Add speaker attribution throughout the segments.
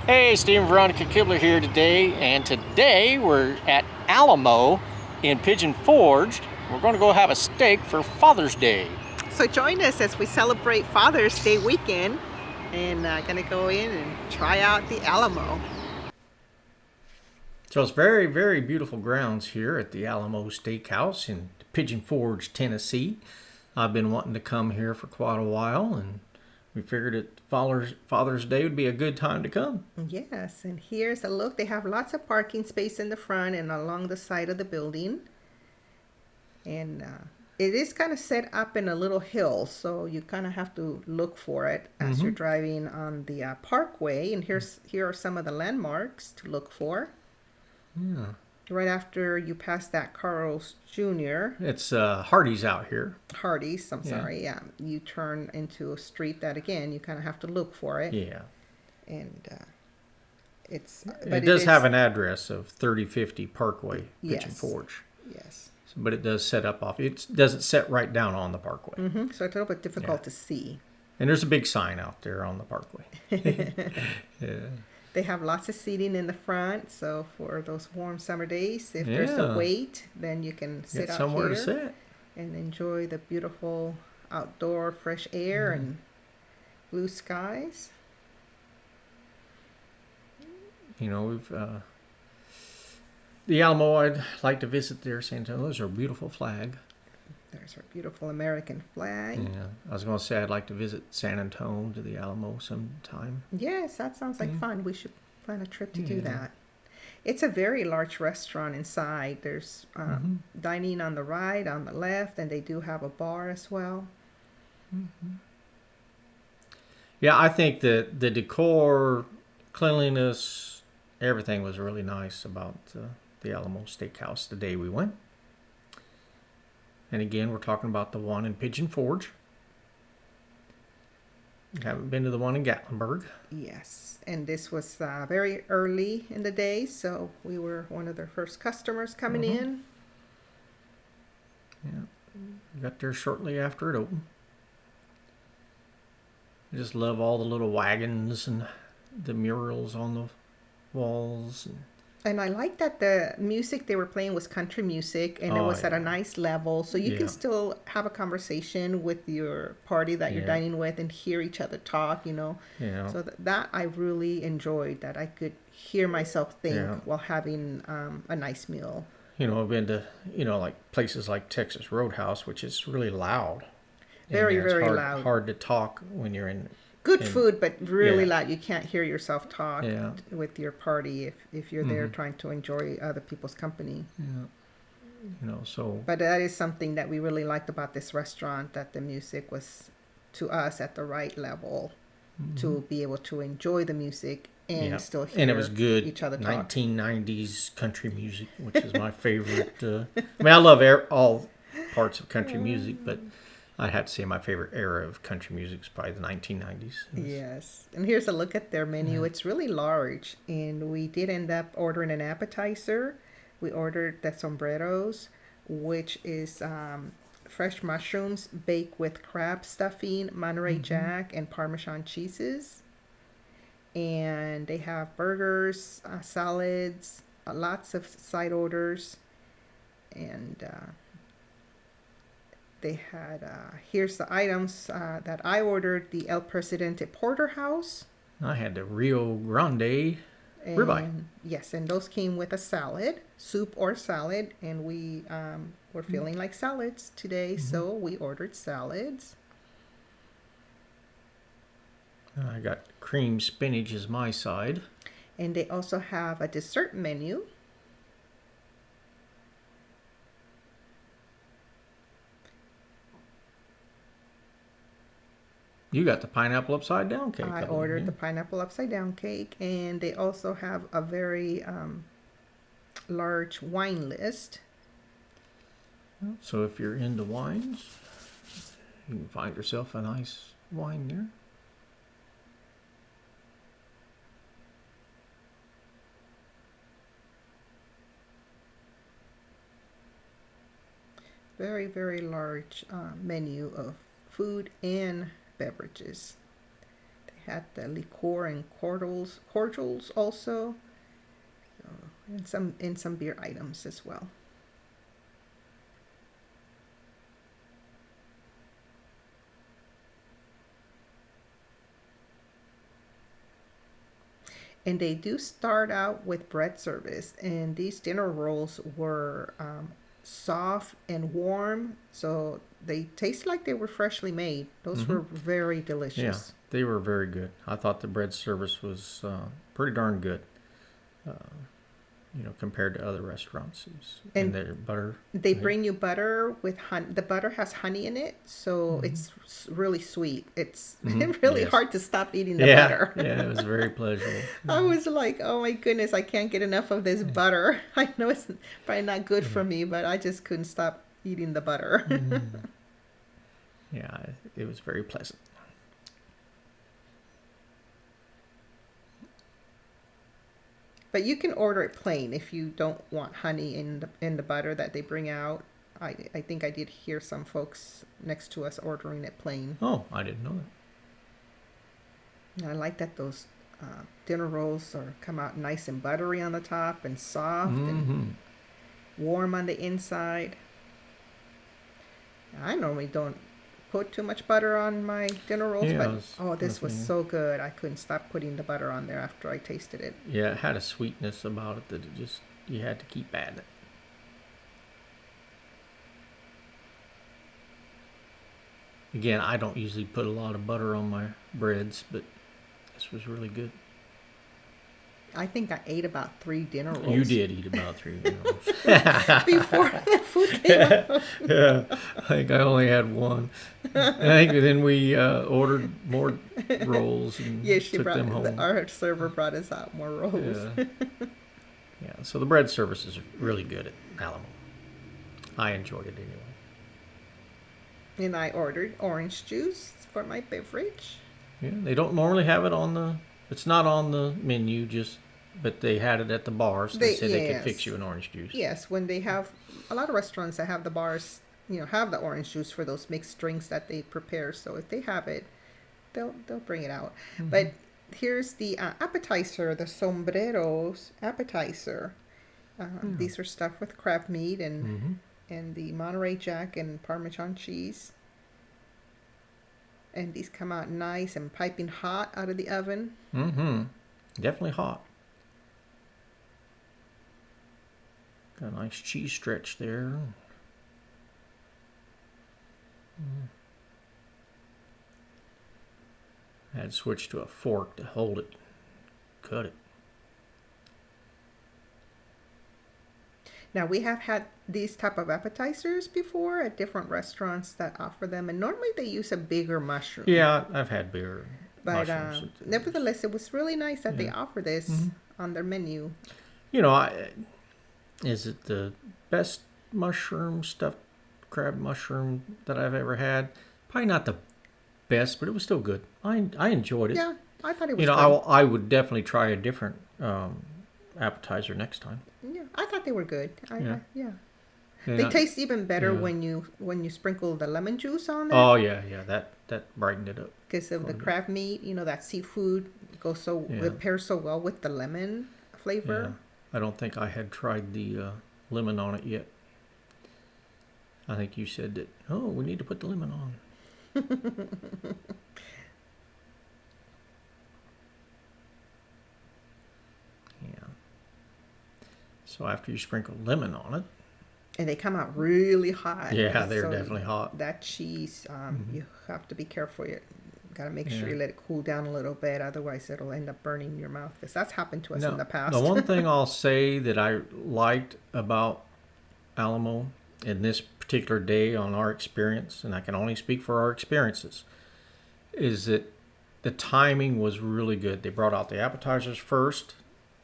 Speaker 1: Hey, Steve and Veronica Kibler here today, and today we're at Alamo in Pigeon Forge. We're going to go have a steak for Father's Day.
Speaker 2: So join us as we celebrate Father's Day weekend and gonna go in and try out the Alamo.
Speaker 1: So it's very, very beautiful grounds here at the Alamo Steakhouse in Pigeon Forge, Tennessee. I've been wanting to come here for quite a while, and we figured that Father's Day would be a good time to come.
Speaker 2: Yes, and here's a look. They have lots of parking space in the front and along the side of the building. And it is kind of set up in a little hill, so you kind of have to look for it as you're driving on the Parkway. And here are some of the landmarks to look for.
Speaker 1: Yeah.
Speaker 2: Right after you pass that Carl's Jr.
Speaker 1: It's Hardee's out here.
Speaker 2: Hardee's, I'm sorry, yeah. You turn into a street that, again, you kind of have to look for it.
Speaker 1: Yeah.
Speaker 2: And it's...
Speaker 1: It does have an address of 3050 Parkway, Pigeon
Speaker 2: Yes.
Speaker 1: Forge.
Speaker 2: Yes.
Speaker 1: But it does set up off. It doesn't set right down on the Parkway.
Speaker 2: So it's a little bit difficult to see.
Speaker 1: And there's a big sign out there on the Parkway. Yeah.
Speaker 2: They have lots of seating in the front, so for those warm summer days, if there's a wait, then you can sit out
Speaker 1: somewhere
Speaker 2: here
Speaker 1: to sit
Speaker 2: and enjoy the beautiful outdoor fresh air and blue skies.
Speaker 1: You know, we've the Alamo. I'd like to visit there, San Antonio. Those are a beautiful flag.
Speaker 2: There's our beautiful American flag.
Speaker 1: Yeah, I was going to say I'd like to visit San Antonio to the Alamo sometime.
Speaker 2: Yes, that sounds like fun. We should plan a trip to do that. It's a very large restaurant inside. There's dining on the right, on the left, and they do have a bar as well.
Speaker 1: Yeah, I think that the decor, cleanliness, everything was really nice about the Alamo Steakhouse the day we went. And again, we're talking about the one in Pigeon Forge. Haven't been to the one in Gatlinburg.
Speaker 2: Yes, and this was very early in the day, so we were one of their first customers coming in.
Speaker 1: Yeah, we got there shortly after it opened. I just love all the little wagons and the murals on the walls.
Speaker 2: And I like that the music they were playing was country music, and it was at a nice level, so you can still have a conversation with your party that you're dining with and hear each other talk, you know.
Speaker 1: Yeah.
Speaker 2: So that I really enjoyed, that I could hear myself think while having a nice meal.
Speaker 1: You know, I've been to, like places like Texas Roadhouse, which is really loud.
Speaker 2: Very, very
Speaker 1: hard,
Speaker 2: loud.
Speaker 1: Hard to talk when you're in.
Speaker 2: Good food, but really loud. You can't hear yourself talk
Speaker 1: Yeah.
Speaker 2: with your party if you're there trying to enjoy other people's company.
Speaker 1: Yeah. So.
Speaker 2: But that is something that we really liked about this restaurant, that the music was, to us, at the right level to be able to enjoy the music and still hear
Speaker 1: and it was good
Speaker 2: each other talk.
Speaker 1: 1990s country music, which is my favorite. I mean, I love all parts of country music, but I have to say my favorite era of country music is probably the 1990s.
Speaker 2: Yes. And here's a look at their menu. It's really large. And we did end up ordering an appetizer. We ordered the sombreros, which is fresh mushrooms baked with crab stuffing, Monterey Jack, and Parmesan cheeses. And they have burgers, salads, lots of side orders. And they had, here's the items that I ordered: the El Presidente Porterhouse.
Speaker 1: I had the Rio Grande ribeye.
Speaker 2: Yes, and those came with a salad, soup or salad, and we were feeling like salads today, so we ordered salads.
Speaker 1: I got cream spinach as my side.
Speaker 2: And they also have a dessert menu.
Speaker 1: You got the pineapple upside down cake.
Speaker 2: I ordered the pineapple upside down cake, and they also have a very large wine list.
Speaker 1: So if you're into wines, you can find yourself a nice wine there.
Speaker 2: Very, very large menu of food and beverages. They had the liqueur and cordials also, so, and some beer items as well. And they do start out with bread service, and these dinner rolls were soft and warm, so they taste like they were freshly made. Those were very
Speaker 1: Yeah,
Speaker 2: delicious.
Speaker 1: they were very good. I thought the bread service was pretty darn good. Compared to other restaurants. And their butter.
Speaker 2: They bring you butter with honey. The butter has honey in it, so it's really sweet. It's really hard to stop eating the butter.
Speaker 1: Yeah, it was very pleasurable.
Speaker 2: I was like, oh my goodness, I can't get enough of this butter. I know it's probably not good for me, but I just couldn't stop eating the butter.
Speaker 1: Yeah, it was very pleasant.
Speaker 2: But you can order it plain if you don't want honey in the butter that they bring out. I think I did hear some folks next to us ordering it plain.
Speaker 1: Oh, I didn't know that.
Speaker 2: And I like that those dinner rolls come out nice and buttery on the top and soft and warm on the inside. I normally don't put too much butter on my dinner rolls, but this was so good. I couldn't stop putting the butter on there after I tasted it.
Speaker 1: Yeah, it had a sweetness about it that you had to keep adding it. Again, I don't usually put a lot of butter on my breads, but this was really good.
Speaker 2: I think I ate about 3 dinner rolls.
Speaker 1: You did eat about 3 dinner rolls.
Speaker 2: Before the food came out.
Speaker 1: Yeah, I think I only had 1. I think then we ordered more rolls and took them home.
Speaker 2: Our server brought us out more rolls.
Speaker 1: Yeah, so the bread service is really good at Alamo. I enjoyed it anyway.
Speaker 2: And I ordered orange juice for my beverage.
Speaker 1: Yeah, they don't normally have it it's not on the menu, but they had it at the bars. They said they could fix you an orange juice.
Speaker 2: Yes, when they have a lot of restaurants that have the bars, have the orange juice for those mixed drinks that they prepare. So if they have it, they'll bring it out. But here's the appetizer, the sombreros appetizer. These are stuffed with crab meat and the Monterey Jack and Parmesan cheese. And these come out nice and piping hot out of the oven.
Speaker 1: Definitely hot. Got a nice cheese stretch there. I had to switch to a fork to hold it, cut it.
Speaker 2: Now, we have had these type of appetizers before at different restaurants that offer them, and normally they use a bigger mushroom.
Speaker 1: Yeah, I've had bigger
Speaker 2: but
Speaker 1: mushrooms.
Speaker 2: nevertheless, it was really nice that they offer this on their menu.
Speaker 1: Is it the best stuffed crab mushroom that I've ever had? Probably not the best, but it was still good. I enjoyed it.
Speaker 2: Yeah, I thought it was
Speaker 1: good.
Speaker 2: good.
Speaker 1: I would definitely try a different appetizer next time.
Speaker 2: Yeah, I thought they were good.
Speaker 1: Yeah.
Speaker 2: They taste even better when you sprinkle the lemon juice on it.
Speaker 1: Oh yeah, that brightened it up.
Speaker 2: Because of the crab meat, that seafood it pairs so well with the lemon flavor.
Speaker 1: Yeah. I don't think I had tried the lemon on it yet. I think you said that. Oh, we need to put the lemon on. Yeah. So after you sprinkle lemon on it.
Speaker 2: And they come out really hot.
Speaker 1: Yeah, they're definitely hot.
Speaker 2: That cheese, you have to be careful. You got to make sure you let it cool down a little bit. Otherwise, it'll end up burning your mouth. Because that's happened to us in the past.
Speaker 1: The one thing I'll say that I liked about Alamo in this particular day on our experience, and I can only speak for our experiences, is that the timing was really good. They brought out the appetizers first,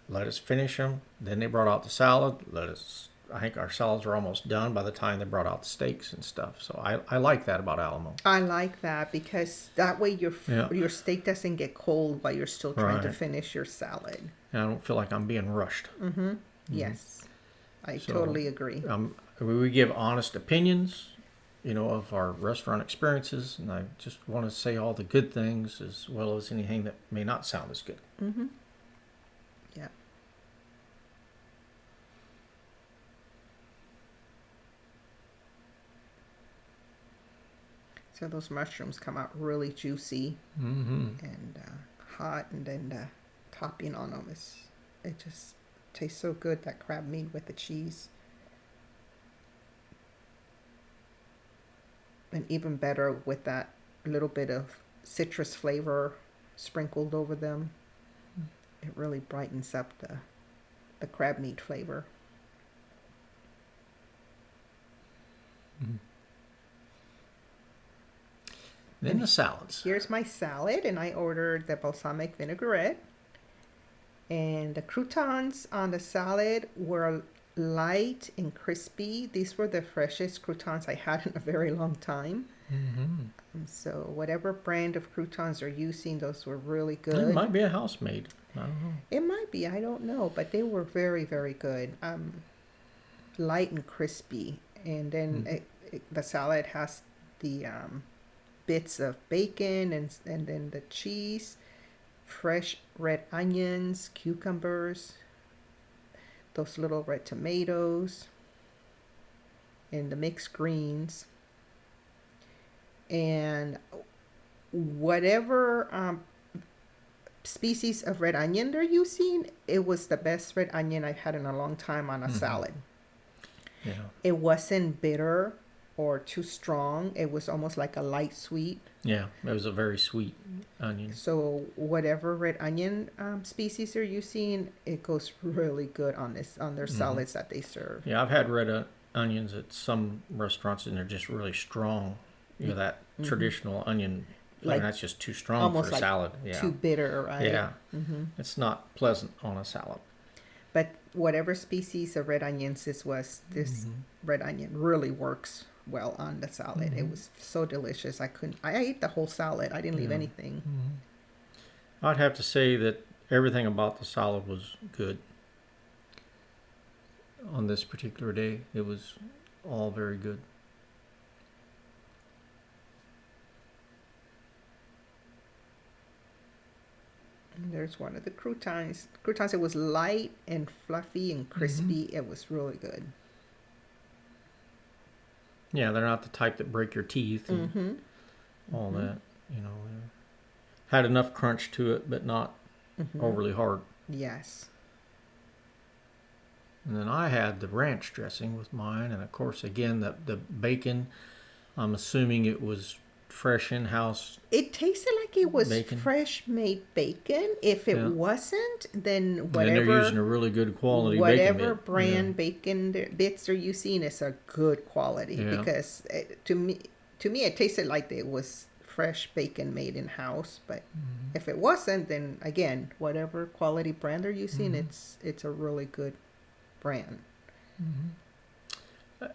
Speaker 1: let us finish them. Then they brought out the salad, I think our salads were almost done by the time they brought out the steaks and stuff. So I like that about Alamo.
Speaker 2: I like that because that way your steak doesn't get cold while you're still trying to finish your salad.
Speaker 1: And I don't feel like I'm being rushed.
Speaker 2: Yes, I totally agree.
Speaker 1: We give honest opinions. of our restaurant experiences, and I just want to say all the good things as well as anything that may not sound as good.
Speaker 2: Mm-hmm. Yeah. So those mushrooms come out really juicy and hot, and then the topping on them it just tastes so good. That crab meat with the cheese, and even better with that little bit of citrus flavor sprinkled over them. It really brightens up the crab meat flavor.
Speaker 1: Then the salads.
Speaker 2: Here's my salad, and I ordered the balsamic vinaigrette. And the croutons on the salad were light and crispy. These were the freshest croutons I had in a very long time. So whatever brand of croutons they're using, those were really good.
Speaker 1: It might be a house-made. I don't know.
Speaker 2: It might be, I don't know, but they were very, very good. Light and crispy. And then the salad has the bits of bacon and then the cheese, fresh red onions, cucumbers, those little red tomatoes, and the mixed greens. And whatever species of red onion they're using, it was the best red onion I've had in a long time on a salad.
Speaker 1: Yeah.
Speaker 2: It wasn't bitter or too strong. It was almost like a light sweet.
Speaker 1: Yeah, it was a very sweet onion.
Speaker 2: So whatever red onion species they're using, it goes really good on their salads that they serve.
Speaker 1: Yeah, I've had red onions at some restaurants, and they're just really strong. That traditional onion,
Speaker 2: Like
Speaker 1: that's just too strong
Speaker 2: almost
Speaker 1: for a salad. Yeah.
Speaker 2: too bitter, right?
Speaker 1: Yeah. It's not pleasant on a salad.
Speaker 2: But whatever species of red onions this was, this red onion really works well on the salad. It was so delicious. I ate the whole salad. I didn't leave anything.
Speaker 1: I'd have to say that everything about the salad was good on this particular day. It was all very good.
Speaker 2: And there's one of the croutons. It was light and fluffy and crispy. It was really good.
Speaker 1: Yeah, they're not the type that break your teeth and all that. Had enough crunch to it, but not overly hard.
Speaker 2: Yes.
Speaker 1: And then I had the ranch dressing with mine, and of course, again, the bacon. I'm assuming it was fresh in-house.
Speaker 2: It tasted like it was
Speaker 1: Bacon.
Speaker 2: fresh made bacon. If it wasn't, then
Speaker 1: And they're using a really good quality bacon
Speaker 2: whatever
Speaker 1: bit.
Speaker 2: brand bacon bits they're using is a good quality, because to me it tasted like it was fresh bacon made in house. But if it wasn't, then again, whatever quality brand they're using, it's a really good brand.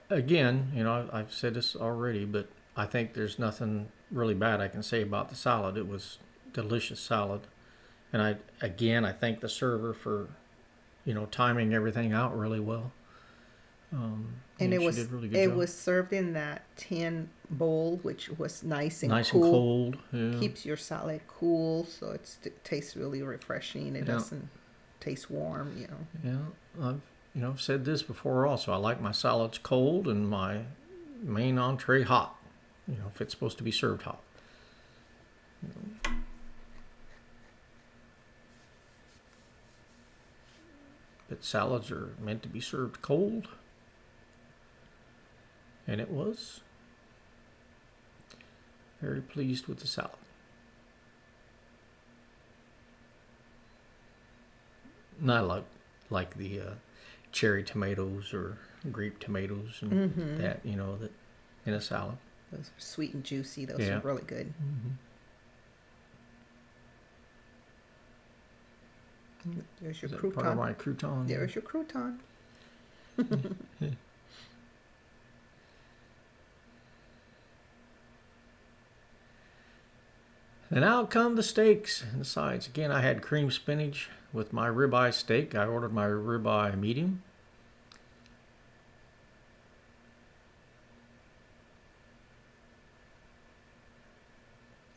Speaker 1: Again, I've said this already, but I think there's nothing really bad I can say about the salad. It was delicious salad. And I thank the server for, timing everything out really well.
Speaker 2: And it
Speaker 1: she
Speaker 2: was
Speaker 1: did a really good
Speaker 2: it
Speaker 1: job.
Speaker 2: was served in that tin bowl, which was nice and
Speaker 1: nice
Speaker 2: cool.
Speaker 1: and cold. Yeah.
Speaker 2: Keeps your salad cool, so it tastes really refreshing. It doesn't taste warm,
Speaker 1: Yeah, I've said this before also. I like my salads cold and my main entree hot. If it's supposed to be served hot. But salads are meant to be served cold. And it was. Very pleased with the salad. Not like the cherry tomatoes or grape tomatoes and that, that in a salad.
Speaker 2: Those are sweet and juicy. Those are really good. There's your
Speaker 1: Is that
Speaker 2: crouton.
Speaker 1: part of my crouton?
Speaker 2: There's your crouton.
Speaker 1: And out come the steaks and the sides. Again, I had cream spinach with my ribeye steak. I ordered my ribeye medium.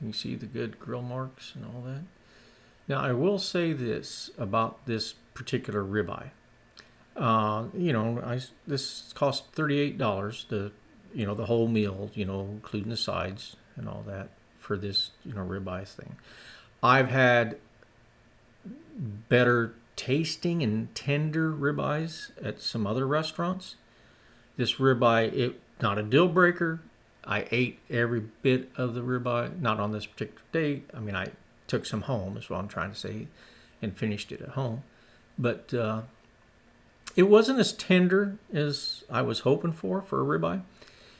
Speaker 1: You see the good grill marks and all that. Now, I will say this about this particular ribeye. This cost $38. The whole meal, including the sides and all that for this, ribeye thing. I've had better tasting and tender ribeyes at some other restaurants. This ribeye, it not a deal breaker. I ate every bit of the ribeye, not on this particular day. I mean, I took some home, is what I'm trying to say, and finished it at home. But it wasn't as tender as I was hoping for a ribeye.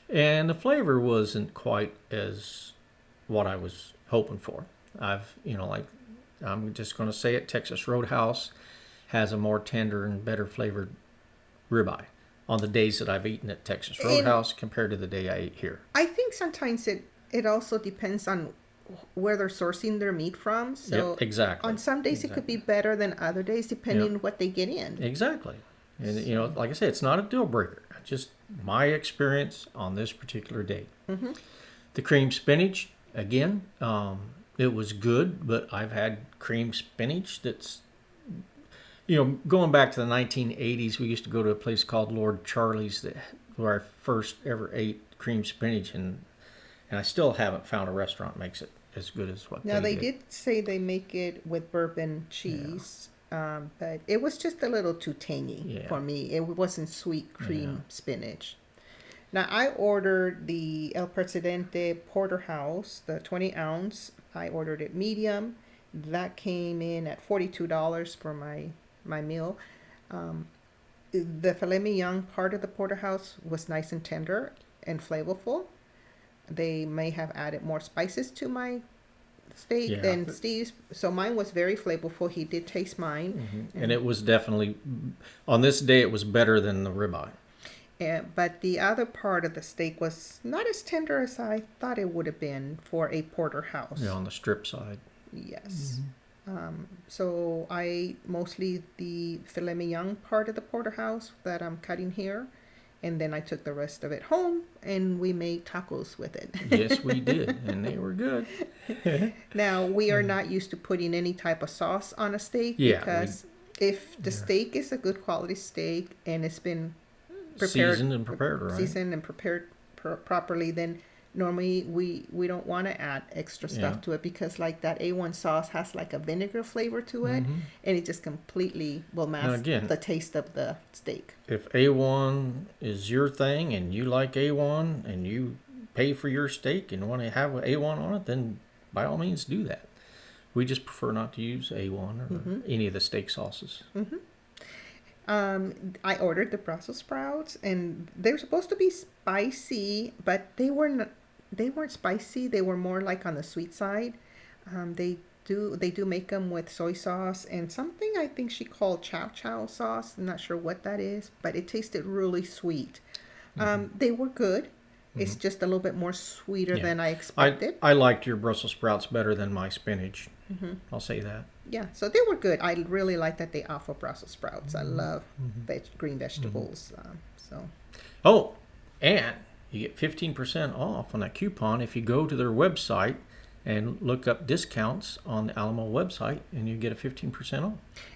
Speaker 1: And the flavor wasn't quite as what I was hoping for. I'm just going to say it, Texas Roadhouse has a more tender and better flavored ribeye on the days that I've eaten at Texas Roadhouse compared to the day I ate here.
Speaker 2: I think sometimes it also depends on where they're sourcing their meat from. So
Speaker 1: yep, exactly.
Speaker 2: On some days it could be better than other days depending on what they get in.
Speaker 1: Exactly. And, like I said, it's not a deal breaker. Just my experience on this particular day.
Speaker 2: Mm-hmm.
Speaker 1: The cream spinach, again, it was good, but I've had cream spinach that's, going back to the 1980s, we used to go to a place called Lord Charlie's where I first ever ate cream spinach, and I still haven't found a restaurant that makes it as good as what
Speaker 2: now
Speaker 1: they
Speaker 2: did say they make it with bourbon cheese, but it was just a little too tangy for me. It wasn't sweet cream spinach. Now I ordered the El Presidente Porterhouse, the 20 ounce. I ordered it medium. That came in at $42 for my meal. The filet mignon part of the porterhouse was nice and tender and flavorful. They may have added more spices to my steak than Steve's, so mine was very flavorful. He did taste mine,
Speaker 1: and it was definitely on this day. It was better than the ribeye.
Speaker 2: But the other part of the steak was not as tender as I thought it would have been for a porterhouse.
Speaker 1: Yeah, on the strip side.
Speaker 2: Yes. So I ate mostly the filet mignon part of the porterhouse that I'm cutting here. And then I took the rest of it home and we made tacos with it.
Speaker 1: Yes, we did. And they were good.
Speaker 2: Now, we are not used to putting any type of sauce on a steak because if the steak is a good quality steak and it's been
Speaker 1: seasoned and prepared, right?
Speaker 2: Seasoned and prepared properly, then normally we don't want to add extra stuff to it because like that A1 sauce has like a vinegar flavor to it, and it just completely will mask the taste of the steak.
Speaker 1: If A1 is your thing and you like A1 and you pay for your steak and want to have A1 on it, then by all means do that. We just prefer not to use A1 or any of the steak sauces.
Speaker 2: I ordered the Brussels sprouts and they're supposed to be spicy, but they weren't spicy. They were more like on the sweet side. They do make them with soy sauce and something I think she called chow chow sauce. I'm not sure what that is, but it tasted really sweet. They were good. It's just a little bit more sweeter than I expected.
Speaker 1: I liked your Brussels sprouts better than my spinach. I'll say that.
Speaker 2: Yeah, so they were good. I really like that they offer Brussels sprouts. I love green vegetables.
Speaker 1: Oh, and you get 15% off on that coupon if you go to their website and look up discounts on the Alamo website, and you get a 15% off.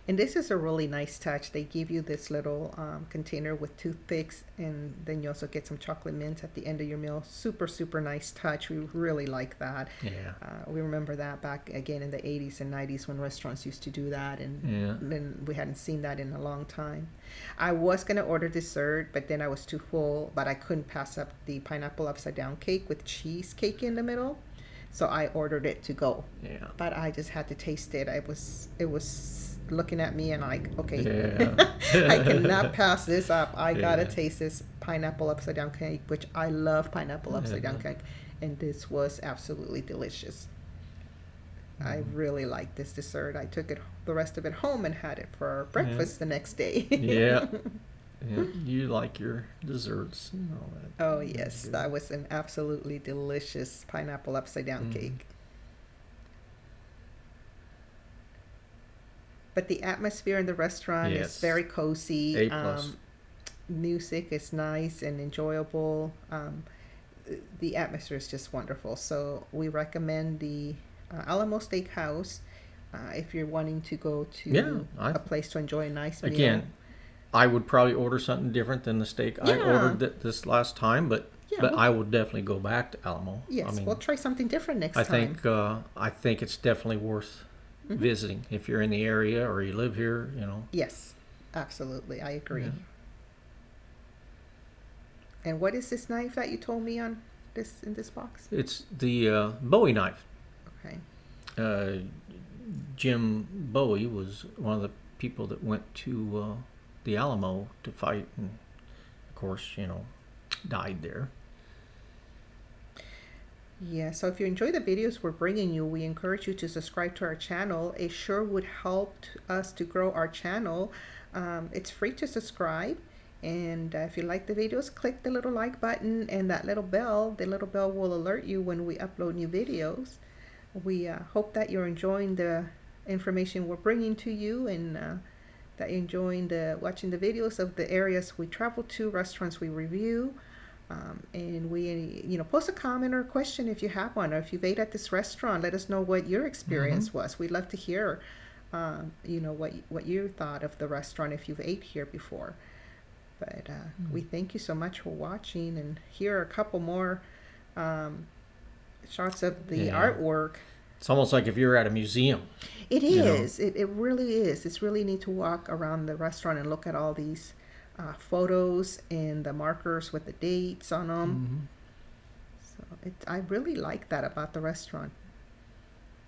Speaker 2: And this is a really nice touch. They give you this little container with toothpicks, and then you also get some chocolate mints at the end of your meal. Super, super nice touch. We really like that.
Speaker 1: Yeah.
Speaker 2: We remember that back again in the 80s and 90s when restaurants used to do that, and then we hadn't seen that in a long time. I was going to order dessert, but then I was too full, but I couldn't pass up the pineapple upside down cake with cheesecake in the middle. So I ordered it to go. Yeah. But I just had to taste it. It was looking at me and like, okay, I cannot pass this up. I gotta taste this pineapple upside down cake, which I love pineapple upside down cake. And this was absolutely delicious. I really liked this dessert. I took the rest of it home and had it for breakfast the next day.
Speaker 1: Yeah, you like your desserts and all that.
Speaker 2: Oh, yes. That was an absolutely delicious pineapple upside down cake. But the atmosphere in the restaurant is very cozy.
Speaker 1: A+.
Speaker 2: Music is nice and enjoyable. the atmosphere is just wonderful. So we recommend the Alamo Steakhouse if you're wanting to go
Speaker 1: Yeah,
Speaker 2: to a place to enjoy a nice meal.
Speaker 1: again, I would probably order something different than the steak I
Speaker 2: Yeah.
Speaker 1: ordered this last time, but
Speaker 2: Yeah,
Speaker 1: but
Speaker 2: well-
Speaker 1: I would definitely go back to Alamo.
Speaker 2: Yes,
Speaker 1: I mean,
Speaker 2: we'll try something different next
Speaker 1: I
Speaker 2: time.
Speaker 1: think it's definitely worth visiting if you're in the area or you live here. You know.
Speaker 2: Yes, absolutely. I agree.
Speaker 1: Yeah.
Speaker 2: And what is this knife that you told me on in this box?
Speaker 1: It's the Bowie knife.
Speaker 2: Okay.
Speaker 1: Jim Bowie was one of the people that went to the Alamo to fight, and of course, died there.
Speaker 2: Yeah, so if you enjoy the videos we're bringing you, we encourage you to subscribe to our channel. It sure would help us to grow our channel. It's free to subscribe. And if you like the videos, click the little like button and that little bell. The little bell will alert you when we upload new videos. We hope that you're enjoying the information we're bringing to you, and that you're enjoying watching the videos of the areas we travel to, restaurants we review. And we, post a comment or a question if you have one, or if you've ate at this restaurant, let us know what your experience was. We'd love to hear, what you thought of the restaurant if you've ate here before. But we thank you so much for watching, and here are a couple more shots of the artwork.
Speaker 1: It's almost like if you're at a museum.
Speaker 2: It is. It really is. It's really neat to walk around the restaurant and look at all these photos and the markers with the dates on them. So I really like that about the restaurant.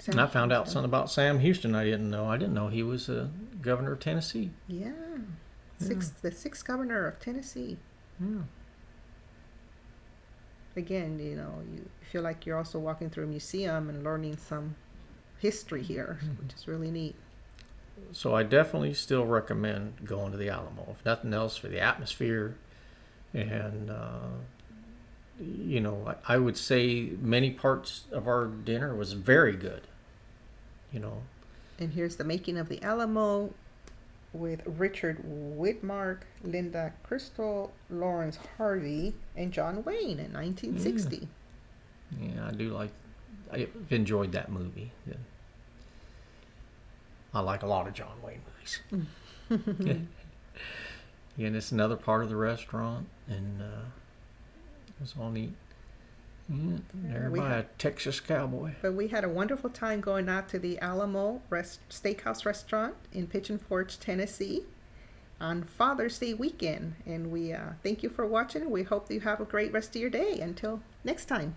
Speaker 1: And I found out something about Sam Houston I didn't know. I didn't know he was a governor of Tennessee.
Speaker 2: Yeah. The sixth governor of Tennessee.
Speaker 1: Yeah.
Speaker 2: Again, you feel like you're also walking through a museum and learning some history here, which is really neat.
Speaker 1: So I definitely still recommend going to the Alamo, if nothing else, for the atmosphere. And, I would say many parts of our dinner was very good.
Speaker 2: And here's the making of the Alamo with Richard Whitmark, Linda Crystal, Lawrence Harvey, and John Wayne in 1960.
Speaker 1: Yeah, I've enjoyed that movie. Yeah. I like a lot of John Wayne movies. Yeah, and it's another part of the restaurant, and it's all neat. Yeah, there by a Texas cowboy.
Speaker 2: But we had a wonderful time going out to the Alamo Steakhouse restaurant in Pigeon Forge, Tennessee on Father's Day weekend. And we thank you for watching. We hope that you have a great rest of your day. Until next time.